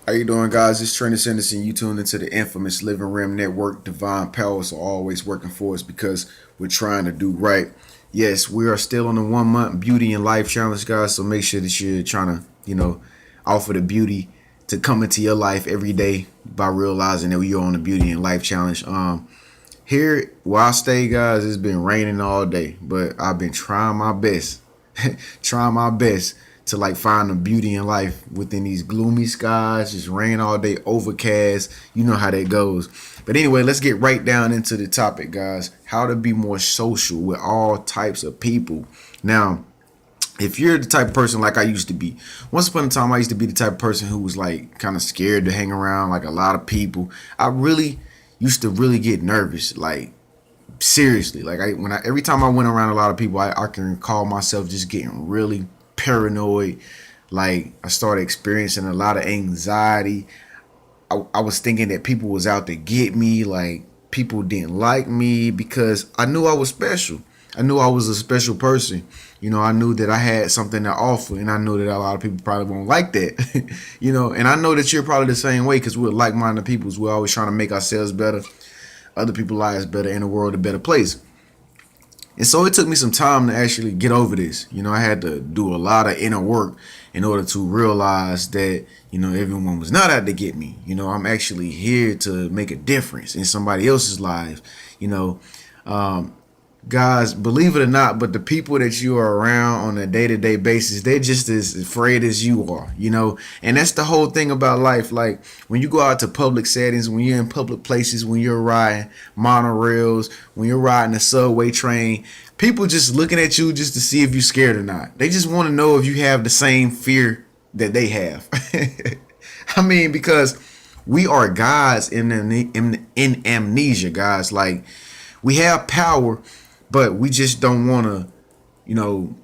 How you doing, guys? It's Trenius, and you tuned into the infamous Living Rim Network. Divine powers are always working for us because we're trying to do right. Yes, we are still on the 1 month beauty and life challenge, guys. So make sure that you're trying to, offer the beauty to come into your life every day by realizing that you're on the beauty and life challenge. Here where I stay, guys, it's been raining all day, but I've been trying my best, trying my best to like find the beauty in life within these gloomy skies. Just rain all day, overcast. You know how that goes. But anyway, let's get right down into the topic, guys. How to be more social with all types of people. Now, if you're the type of person like I used to be, once upon a time I used to be the type of person who was like kind of scared to hang around like a lot of people. I really used to really get nervous, like seriously. Like every time I went around a lot of people, I can recall myself just getting really paranoid. Like I started experiencing a lot of anxiety. I was thinking that people was out to get me, like people didn't like me because I knew I was special. I knew I was a special person. I knew that I had something to offer, and I know that a lot of people probably won't like that. And I know that you're probably the same way because we're like-minded people. We're always trying to make ourselves better, other people's lives better, and the world a better place. And so it took me some time to actually get over this. I had to do a lot of inner work in order to realize that, everyone was not out to get me. I'm actually here to make a difference in somebody else's lives. You know, um, Guys, believe it or not, but the people that you are around on a day-to-day basis, they're just as afraid as you are. And that's the whole thing about life. Like when you go out to public settings, when you're in public places, when you're riding monorails, when you're riding a subway train, people just looking at you just to see if you're scared or not. They just want to know if you have the same fear that they have. I mean, because we are gods in amnesia, guys. Like we have power, but we just don't want to, you know,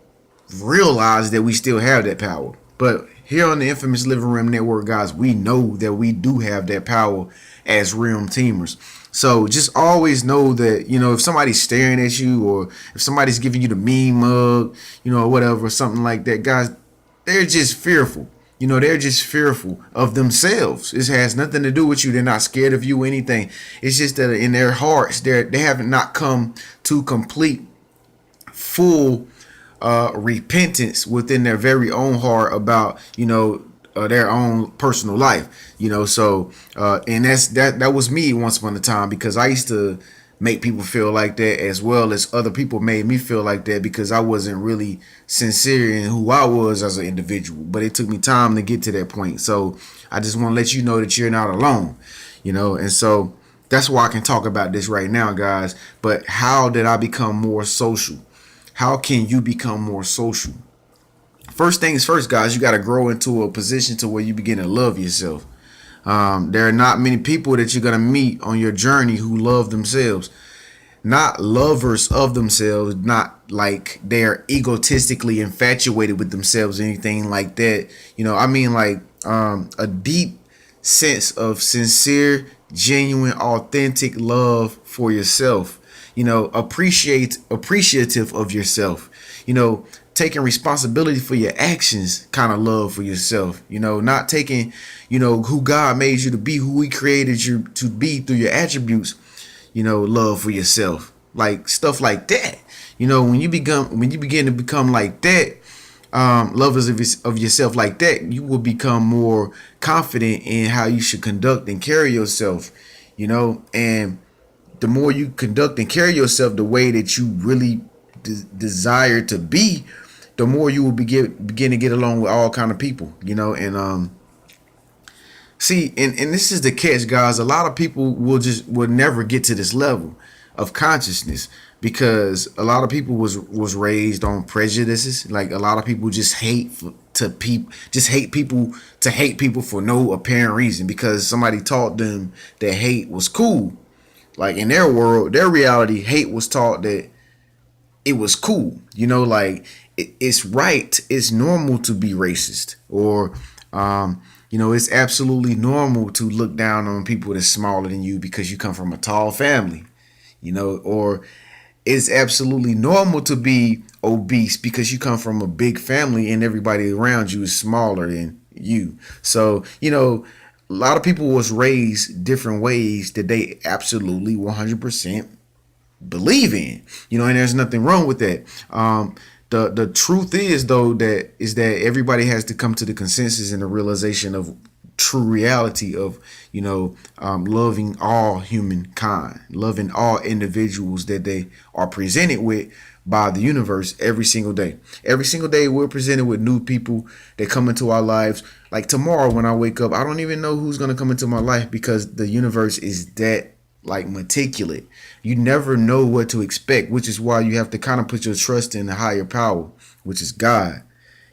realize that we still have that power. But here on the infamous Living Room Network, guys, we know that we do have that power as realm teamers. So just always know that, if somebody's staring at you or if somebody's giving you the mean mug, or whatever, something like that, guys, they're just fearful. They're just fearful of themselves. It has nothing to do with you. They're not scared of you or anything. It's just that in their hearts, they haven't not come to complete full repentance within their very own heart about their own personal life. And that was me once upon a time, because I used to make people feel like that, as well as other people made me feel like that, because I wasn't really sincere in who I was as an individual. But it took me time to get to that point. So I just want to let you know that you're not alone. And so that's why I can talk about this right now, guys. But how did I become more social? How can you become more social? First things first, guys, you got to grow into a position to where you begin to love yourself. There are not many people that you're going to meet on your journey who love themselves. Not lovers of themselves, not like they're egotistically infatuated with themselves or anything like that. I mean like a deep sense of sincere, genuine, authentic love for yourself. Appreciative of yourself. Taking responsibility for your actions, kind of love for yourself. Not taking, who God made you to be, who He created you to be through your attributes. Love for yourself, like stuff like that. When you begin to become like that, lovers of yourself like that, you will become more confident in how you should conduct and carry yourself. And the more you conduct and carry yourself the way that you really desire to be, the more you will begin to get along with all kind of people. And see, and this is the catch, guys. A lot of people will never get to this level of consciousness, because a lot of people was raised on prejudices. Like a lot of people just hate people to hate people for no apparent reason, because somebody taught them that hate was cool. Like in their world, their reality, hate was taught that it was cool. Like it's right, it's normal to be racist, or it's absolutely normal to look down on people that's smaller than you because you come from a tall family. Or it's absolutely normal to be obese because you come from a big family and everybody around you is smaller than you. So a lot of people was raised different ways that they absolutely 100% believe in, and there's nothing wrong with that. The truth is though that everybody has to come to the consensus and the realization of true reality of loving all humankind, loving all individuals that they are presented with by the universe every single day. Every single day we're presented with new people that come into our lives. Like tomorrow when I wake up, I don't even know who's going to come into my life because the universe is that like meticulous. You never know what to expect, which is why you have to kind of put your trust in the higher power, which is God,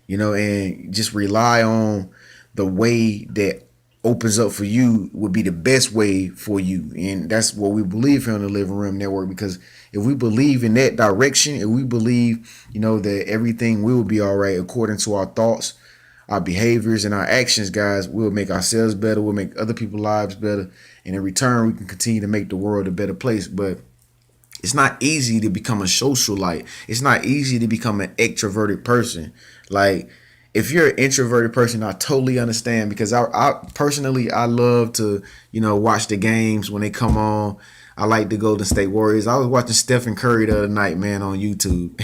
and just rely on the way that opens up for you would be the best way for you. And that's what we believe here on the Living Room Network, because if we believe in that direction, if we believe, that everything will be all right according to our thoughts, our behaviors, and our actions, guys, we'll make ourselves better. We'll make other people's lives better. And in return, we can continue to make the world a better place. But it's not easy to become a socialite. It's not easy to become an extroverted person. Like, if you're an introverted person, I totally understand, because I personally, I love to, watch the games when they come on. I like the Golden State Warriors. I was watching Stephen Curry the other night, man, on YouTube.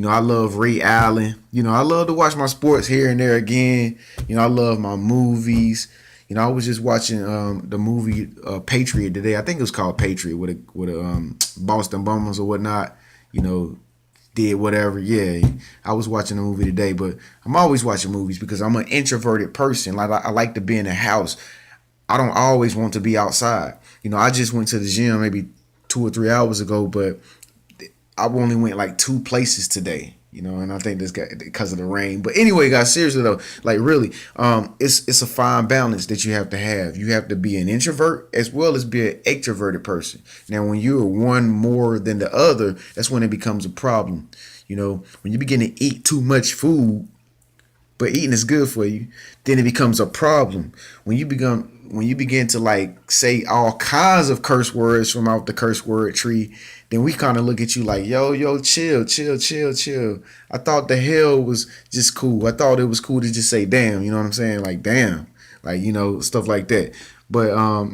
I love Ray Allen. I love to watch my sports here and there again. I love my movies. I was just watching the movie Patriot today. I think it was called Patriot with a Boston Bombers or whatnot. Did whatever. Yeah, I was watching the movie today, but I'm always watching movies because I'm an introverted person. Like I like to be in the house. I don't always want to be outside. I just went to the gym maybe 2 or 3 hours ago, but I only went like 2 places today, and I think this got because of the rain. But anyway, guys, seriously though, like really, it's a fine balance that you have to have. You have to be an introvert as well as be an extroverted person. Now, when you're one more than the other, that's when it becomes a problem. When you begin to eat too much food, but eating is good for you, then it becomes a problem. When you begin to like say all kinds of curse words from out the curse word tree, then we kind of look at you like, yo, chill. I thought the hell was just cool. I thought it was cool to just say damn, you know what I'm saying? Like damn, like stuff like that. But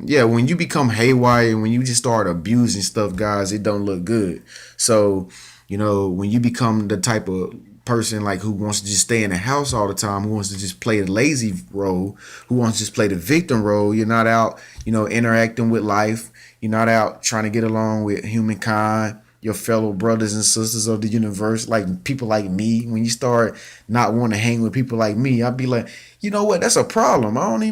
yeah, when you become haywire, when you just start abusing stuff, guys, it don't look good. So, when you become the type of person like who wants to just stay in the house all the time, who wants to just play the lazy role, who wants to just play the victim role, you're not out, interacting with life. You're not out trying to get along with humankind, your fellow brothers and sisters of the universe, like people like me. When you start not wanting to hang with people like me, I'd be like, you know what? That's a problem. I don't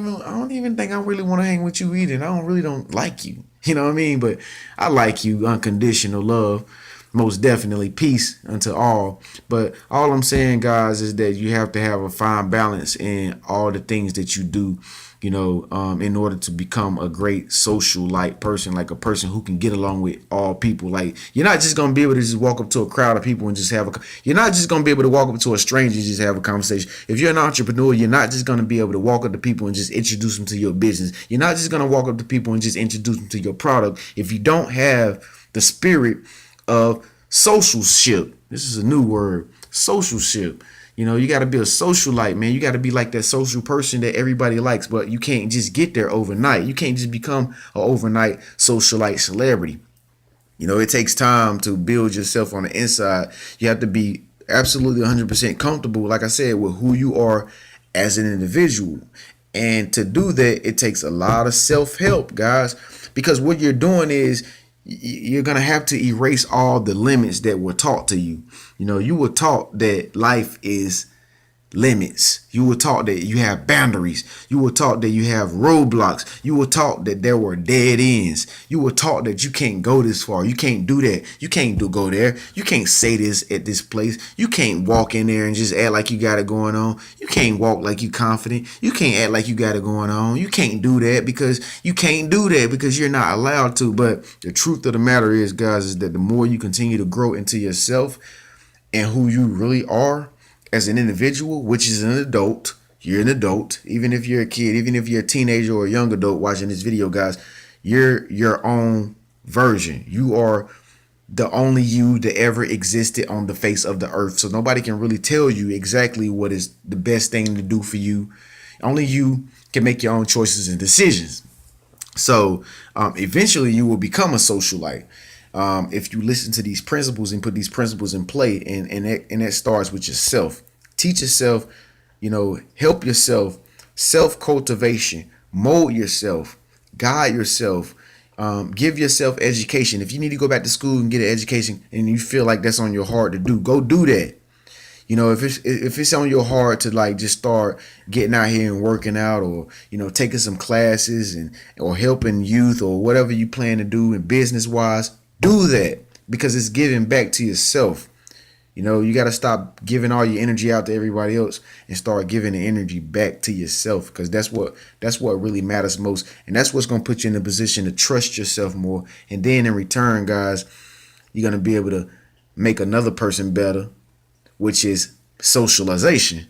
even think I really want to hang with you either. And I don't like you. You know what I mean? But I like you. Unconditional love. Most definitely, peace unto all. But all I'm saying, guys, is that you have to have a fine balance in all the things that you do, in order to become a great social like person, like a person who can get along with all people. Like, you're not just going to be able to just walk up to a crowd of people and just you're not just going to be able to walk up to a stranger and just have a conversation. If you're an entrepreneur, you're not just going to be able to walk up to people and just introduce them to your business. You're not just going to walk up to people and just introduce them to your product if you don't have the spirit of socialship. This is a new word, socialship. You got to be a socialite, man. You got to be like that social person that everybody likes, but you can't just get there overnight. You can't just become an overnight socialite celebrity. It takes time to build yourself on the inside. You have to be absolutely 100% comfortable, like I said, with who you are as an individual. And to do that, it takes a lot of self-help, guys, because what you're doing is you're going to have to erase all the limits that were taught to you. You were taught that life is limits. You were taught that you have boundaries. You were taught that you have roadblocks. You were taught that there were dead ends. You were taught that you can't go this far. You can't do that. You can't go there. You can't say this at this place. You can't walk in there and just act like you got it going on. You can't walk like you confident. You can't act like you got it going on. You can't do that because you can't do that because you're not allowed to. But the truth of the matter is, guys, is that the more you continue to grow into yourself and who you really are as an individual, which is an adult, you're an adult, even if you're a kid, even if you're a teenager or a young adult watching this video, guys, you're your own version. You are the only you that ever existed on the face of the earth. So nobody can really tell you exactly what is the best thing to do for you. Only you can make your own choices and decisions. So eventually you will become a socialite if you listen to these principles and put these principles in play, and that starts with yourself. Teach yourself, help yourself, self cultivation, mold yourself, guide yourself, give yourself education. If you need to go back to school and get an education and you feel like that's on your heart to do, go do that. If it's on your heart to like just start getting out here and working out, or taking some classes and or helping youth or whatever you plan to do in business wise, do that, because it's giving back to yourself. You got to stop giving all your energy out to everybody else and start giving the energy back to yourself, because that's what really matters most, and that's what's going to put you in a position to trust yourself more. And then in return, guys, you're going to be able to make another person better, which is socialization.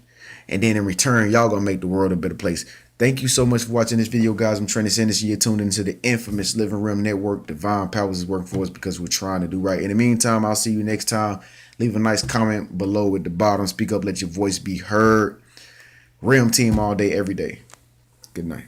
And then in return, y'all gonna make the world a better place. Thank you so much for watching this video, guys. I'm Trenius. You're tuned into the infamous Living Room Network. Divine Powers is working for us because we're trying to do right. In the meantime, I'll see you next time. Leave a nice comment below at the bottom. Speak up, let your voice be heard. Rim team all day, every day. Good night.